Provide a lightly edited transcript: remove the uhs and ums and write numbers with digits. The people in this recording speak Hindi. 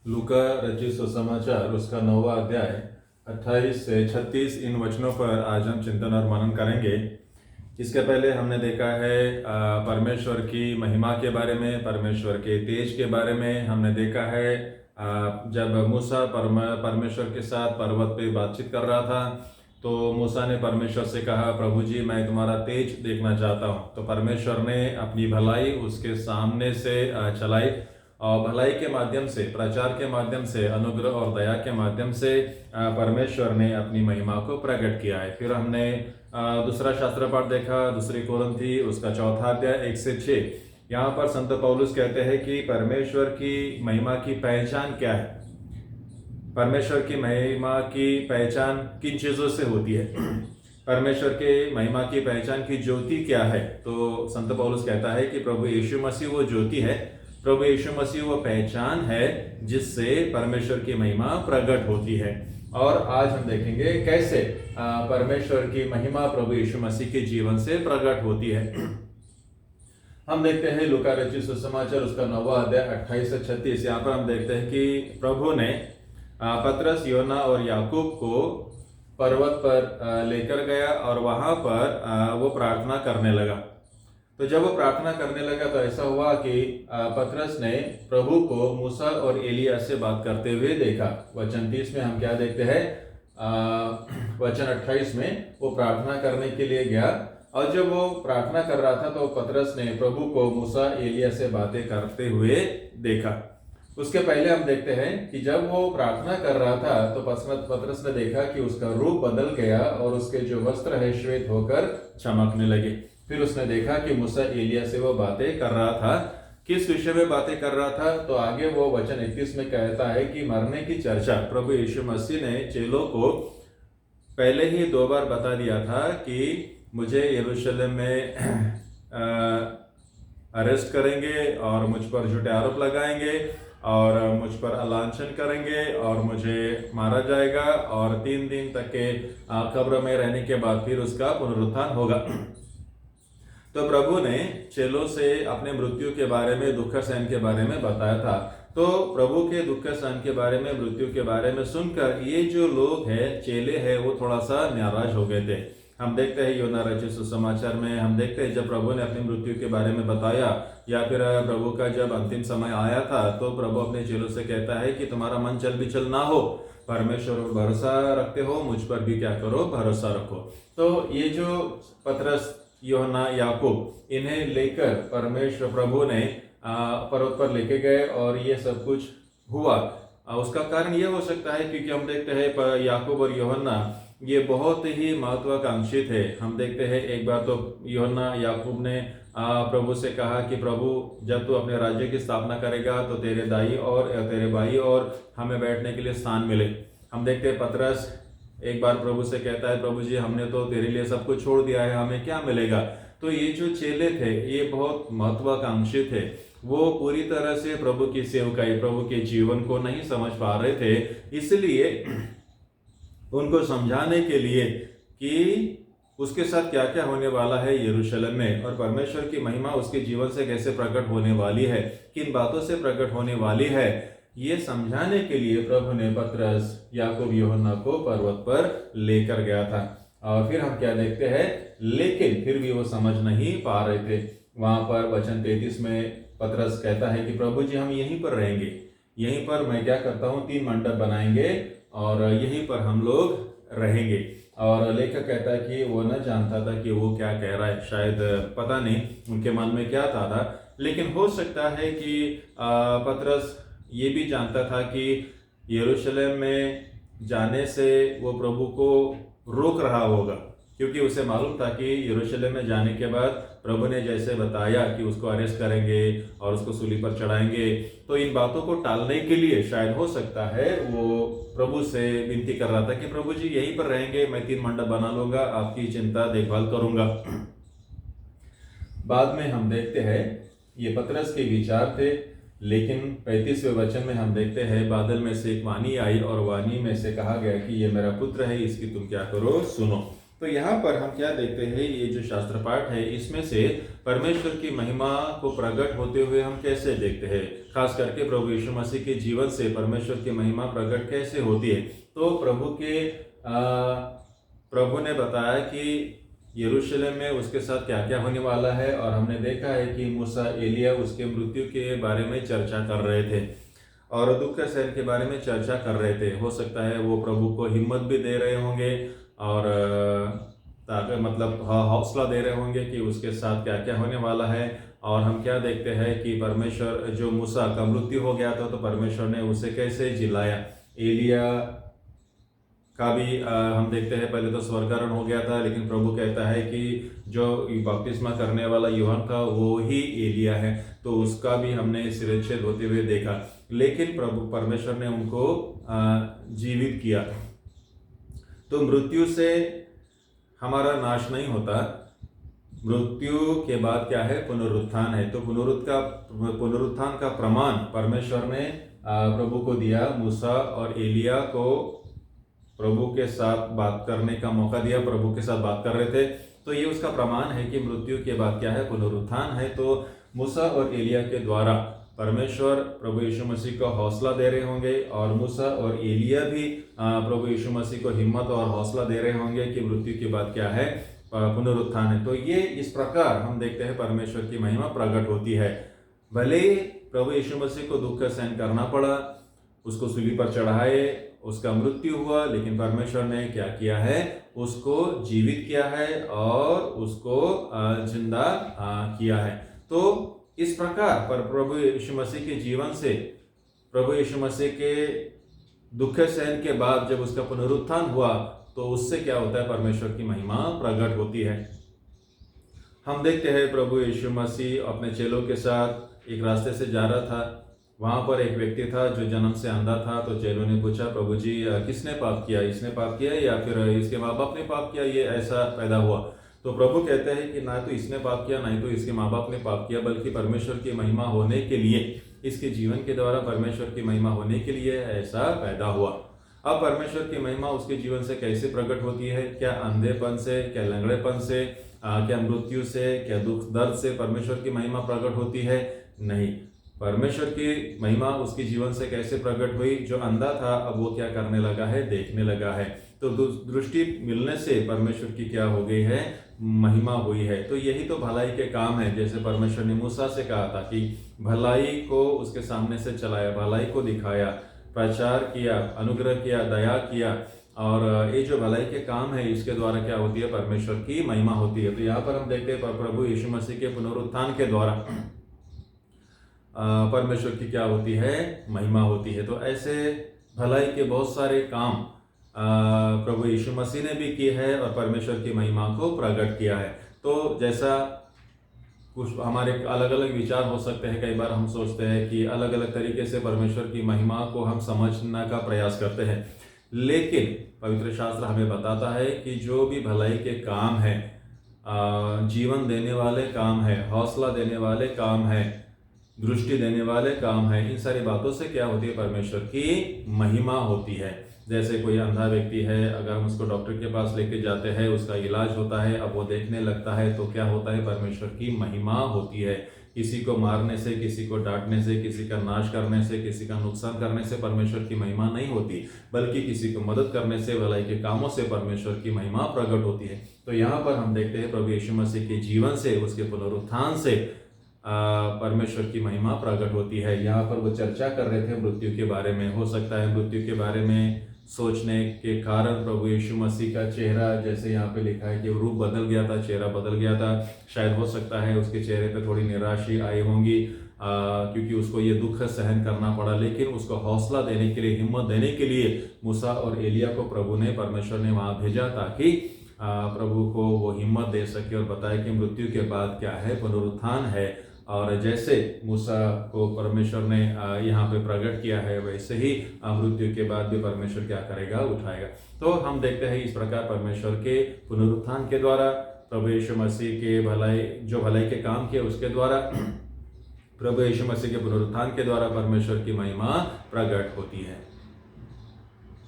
लूका रचित सुसमाचार उसका 9वां अध्याय 28 से 36 इन वचनों पर आज हम चिंतन और मनन करेंगे। इसके पहले हमने देखा है परमेश्वर की महिमा के बारे में, परमेश्वर के तेज के बारे में। हमने देखा है जब मूसा परमेश्वर के साथ पर्वत पे बातचीत कर रहा था तो मूसा ने परमेश्वर से कहा, प्रभु जी मैं तुम्हारा तेज देखना चाहता हूँ। तो परमेश्वर ने अपनी भलाई उसके सामने से चलाई और भलाई के माध्यम से, प्रचार के माध्यम से, अनुग्रह और दया के माध्यम से परमेश्वर ने अपनी महिमा को प्रकट किया है। फिर हमने दूसरा शास्त्र पाठ देखा, दूसरी कोरिन्थी उसका 4वां अध्याय 1 से 6। यहाँ पर संत पौलुस कहते हैं कि परमेश्वर की महिमा की पहचान क्या है। परमेश्वर की महिमा की पहचान किन चीजों से होती है? परमेश्वर के महिमा की पहचान की ज्योति क्या है? तो संत पौलुस कहता है कि प्रभु यीशु मसीह वो ज्योति है, प्रभु यीशु मसीह वो पहचान है जिससे परमेश्वर की महिमा प्रकट होती है। और आज हम देखेंगे कैसे परमेश्वर की महिमा प्रभु यीशु मसीह के जीवन से प्रकट होती है। हम देखते हैं लूका रचित सुसमाचार उसका 9वां अध्याय 28 से 36। यहाँ पर हम देखते हैं कि प्रभु ने पतरस, योना और याकूब को पर्वत पर लेकर गया और वहां पर वो प्रार्थना करने लगा। तो जब वो प्रार्थना करने लगा तो ऐसा हुआ कि पतरस ने प्रभु को मूसा और एलिया से बात करते हुए देखा। वचन 30 में हम क्या देखते हैं? वचन 28 में वो प्रार्थना करने के लिए गया और जब वो प्रार्थना कर रहा था तो पतरस ने प्रभु को मूसा एलिया से बातें करते हुए देखा। उसके पहले हम देखते हैं कि जब वो प्रार्थना कर रहा था तो पतरस ने देखा कि उसका रूप बदल गया और उसके जो वस्त्र है श्वेत होकर चमकने लगे। फिर उसने देखा कि मूसा एलिया से वो बातें कर रहा था। किस विषय में बातें कर रहा था? तो आगे वो वचन 31 में कहता है कि मरने की चर्चा प्रभु यीशु मसीह ने चेलों को पहले ही 2 बार बता दिया था कि मुझे यरूशलेम में अरेस्ट करेंगे और मुझ पर झूठे आरोप लगाएंगे और मुझ पर अलांछन करेंगे और मुझे मारा जाएगा और 3 दिन तक के कब्र में रहने के बाद फिर उसका पुनरुत्थान होगा। तो प्रभु ने चेलों से अपने मृत्यु के बारे में, दुख सहन के बारे में बताया था। तो प्रभु के दुख सहन के बारे में, मृत्यु के बारे में सुनकर ये जो लोग हैं, चेले हैं, वो थोड़ा सा नाराज हो गए थे। हम देखते हैं योना रचित सुसमाचार में हम देखते हैं जब प्रभु ने अपनी मृत्यु के बारे में बताया या फिर प्रभु का जब अंतिम समय आया था तो प्रभु अपने चेलों से कहता है कि तुम्हारा मन चल बिचल ना हो, परमेश्वर पर भरोसा रखते हो, मुझ पर भी क्या करो, भरोसा रखो। तो ये जो पतरस, यूहन्ना, याकूब, इन्हें लेकर परमेश्वर प्रभु ने पर्वत पर लेके गए और ये सब कुछ हुआ। उसका कारण ये हो सकता है क्योंकि हम देखते हैं याकूब और यूहन्ना ये बहुत ही महत्वाकांक्षी थे। हम देखते हैं एक बार तो यूहन्ना, याकूब ने प्रभु से कहा कि प्रभु जब तू अपने राज्य की स्थापना करेगा तो तेरे दाई और तेरे भाई और हमें बैठने के लिए स्थान मिले। हम देखते हैं पतरस एक बार प्रभु से कहता है, प्रभु जी हमने तो तेरे लिए सब कुछ छोड़ दिया है, हमें क्या मिलेगा? तो ये जो चेले थे ये बहुत महत्वाकांक्षी थे। वो पूरी तरह से प्रभु की सेवकाई, प्रभु के जीवन को नहीं समझ पा रहे थे। इसलिए उनको समझाने के लिए कि उसके साथ क्या क्या होने वाला है यरूशलेम में और परमेश्वर की महिमा उसके जीवन से कैसे प्रकट होने वाली है, किन बातों से प्रकट होने वाली है, ये समझाने के लिए प्रभु ने पतरस, याकूब, यूहन्ना को पर्वत पर लेकर गया था। और फिर हम क्या देखते हैं? लेकिन फिर भी वो समझ नहीं पा रहे थे। वहां पर वचन 33 में पतरस कहता है कि प्रभु जी हम यहीं पर रहेंगे, यहीं पर मैं क्या करता हूँ 3 मंडप बनाएंगे और यहीं पर हम लोग रहेंगे। और लेखक कहता है कि वो न जानता था कि वो क्या कह रहा है, शायद पता नहीं उनके मन में क्या था। लेकिन हो सकता है कि पतरस ये भी जानता था कि यरूशलेम में जाने से वो प्रभु को रोक रहा होगा, क्योंकि उसे मालूम था कि यरूशलेम में जाने के बाद प्रभु ने जैसे बताया कि उसको अरेस्ट करेंगे और उसको सूली पर चढ़ाएंगे। तो इन बातों को टालने के लिए शायद हो सकता है वो प्रभु से विनती कर रहा था कि प्रभु जी यहीं पर रहेंगे, मैं 3 मंडप बना लूंगा, आपकी चिंता देखभाल करूंगा। बाद में हम देखते हैं ये पतरस के विचार थे। लेकिन 35वें वचन में हम देखते हैं बादल में से एक वाणी आई और वाणी में से कहा गया कि ये मेरा पुत्र है, इसकी तुम क्या करो, सुनो। तो यहाँ पर हम क्या देखते हैं, ये जो शास्त्र पाठ है इसमें से परमेश्वर की महिमा को प्रकट होते हुए हम कैसे देखते हैं, खास करके प्रभु यीशु मसीह के जीवन से परमेश्वर की महिमा प्रकट कैसे होती है। तो प्रभु ने बताया कि यरूशलेम में उसके साथ क्या क्या होने वाला है, और हमने देखा है कि मूसा एलिया उसके मृत्यु के बारे में चर्चा कर रहे थे और दुख सहन के बारे में चर्चा कर रहे थे। हो सकता है वो प्रभु को हिम्मत भी दे रहे होंगे और ताकि मतलब हौसला दे रहे होंगे कि उसके साथ क्या क्या होने वाला है। और हम क्या देखते हैं कि परमेश्वर, जो मूसा का मृत्यु हो गया था तो परमेश्वर ने उसे कैसे जिलाया। एलिया का भी हम देखते हैं पहले तो स्वर्गारोहण हो गया था, लेकिन प्रभु कहता है कि जो बपतिस्मा करने वाला यूहन्ना था वो ही एलिया है, तो उसका भी हमने सिरच्छेद होते हुए देखा। लेकिन प्रभु परमेश्वर ने उनको जीवित किया। तो मृत्यु से हमारा नाश नहीं होता, मृत्यु के बाद क्या है, पुनरुत्थान है। तो पुनरुत्थान का प्रमाण परमेश्वर ने प्रभु को दिया। मूसा और एलिया को प्रभु के साथ बात करने का मौका दिया, प्रभु के साथ बात कर रहे थे, तो ये उसका प्रमाण है कि मृत्यु के बाद क्या है, पुनरुत्थान है। तो मूसा और एलिया के द्वारा परमेश्वर प्रभु यीशु मसीह को हौसला दे रहे होंगे, और मूसा और एलिया भी प्रभु यीशु मसीह को हिम्मत और हौसला दे रहे होंगे कि मृत्यु के बाद क्या है, पुनरुत्थान है। तो ये इस प्रकार हम देखते हैं परमेश्वर की महिमा प्रकट होती है। भले ही प्रभु यीशु मसीह को दुख सहन करना पड़ा, उसको सूली पर चढ़ाए, उसका मृत्यु हुआ, लेकिन परमेश्वर ने क्या किया है, उसको जीवित किया है और उसको जिंदा किया है। तो इस प्रकार पर प्रभु यीशु मसीह के जीवन से, प्रभु यीशु मसीह के दुख सहन के बाद जब उसका पुनरुत्थान हुआ तो उससे क्या होता है, परमेश्वर की महिमा प्रकट होती है। हम देखते हैं प्रभु यीशु मसीह अपने चेलों के साथ एक रास्ते से जा रहा था। वहां पर एक व्यक्ति था जो जन्म से अंधा था। तो चेलों ने पूछा, प्रभु जी किसने पाप किया, इसने पाप किया या फिर इसके माँ बाप ने पाप किया, ये ऐसा पैदा हुआ। तो प्रभु कहते हैं कि ना तो इसने पाप किया, ना ही तो इसके माँ बाप ने पाप किया, बल्कि परमेश्वर की महिमा होने के लिए, इसके जीवन के द्वारा परमेश्वर की महिमा होने के लिए ऐसा पैदा हुआ। अब परमेश्वर की महिमा उसके जीवन से कैसे प्रकट होती है, क्या अंधेपन से, क्या लंगड़ेपन से, क्या मृत्यु से, क्या दुख दर्द से परमेश्वर की महिमा प्रकट होती है? नहीं। परमेश्वर की महिमा उसके जीवन से कैसे प्रकट हुई, जो अंधा था अब वो क्या करने लगा है, देखने लगा है। तो दृष्टि मिलने से परमेश्वर की क्या हो गई है, महिमा हुई है। तो यही तो भलाई के काम है। जैसे परमेश्वर ने मूसा से कहा था कि भलाई को उसके सामने से चलाया, भलाई को दिखाया, प्रचार किया, अनुग्रह किया, दया किया, और ये जो भलाई के काम है इसके द्वारा क्या होती है, परमेश्वर की महिमा होती है। तो यहाँ पर हम देखते हैं प्रभु यीशु मसीह के पुनरुत्थान के द्वारा परमेश्वर की क्या होती है, महिमा होती है। तो ऐसे भलाई के बहुत सारे काम प्रभु यीशु मसीह ने भी किए हैं और परमेश्वर की महिमा को प्रकट किया है। तो जैसा कुछ हमारे अलग अलग विचार हो सकते हैं, कई बार हम सोचते हैं कि अलग अलग तरीके से परमेश्वर की महिमा को हम समझने का प्रयास करते हैं, लेकिन पवित्र शास्त्र हमें बताता है कि जो भी भलाई के काम है, जीवन देने वाले काम है, हौसला देने वाले काम है, दृष्टि देने वाले काम है, इन सारी बातों से क्या होती है, परमेश्वर की महिमा होती है। जैसे कोई अंधा व्यक्ति है, अगर हम उसको डॉक्टर के पास लेके जाते हैं, उसका इलाज होता है, अब वो देखने लगता है, तो क्या होता है, परमेश्वर की महिमा होती है। किसी को मारने से, किसी को डांटने से, किसी का नाश करने से, किसी का नुकसान करने से परमेश्वर की महिमा नहीं होती, बल्कि किसी को मदद करने से, भलाई के कामों से परमेश्वर की महिमा प्रकट होती है। तो यहाँ पर हम देखते हैं प्रभु यीशु मसीह के जीवन से, उसके पुनरुत्थान से परमेश्वर की महिमा प्रकट होती है। यहाँ पर वो चर्चा कर रहे थे मृत्यु के बारे में। हो सकता है मृत्यु के बारे में सोचने के कारण प्रभु यीशु मसीह का चेहरा, जैसे यहाँ पे लिखा है कि रूप बदल गया था, चेहरा बदल गया था। शायद हो सकता है उसके चेहरे पे थोड़ी निराशा आई होंगी, क्योंकि उसको ये दुख सहन करना पड़ा। लेकिन उसको हौसला देने के लिए, हिम्मत देने के लिए मूसा और एलिया को प्रभु ने, परमेश्वर ने वहाँ भेजा, ताकि प्रभु को वो हिम्मत दे सके और बताए कि मृत्यु के बाद क्या है, पुनरुत्थान है। और जैसे मूसा को परमेश्वर ने यहाँ पे प्रकट किया है, वैसे ही मृत्यु के बाद भी परमेश्वर क्या करेगा, उठाएगा। तो हम देखते हैं इस प्रकार परमेश्वर के पुनरुत्थान के द्वारा, प्रभु यीशु मसीह के भलाई के काम किए उसके द्वारा, प्रभु यीशु मसीह के पुनरुत्थान के द्वारा परमेश्वर की महिमा प्रकट होती है।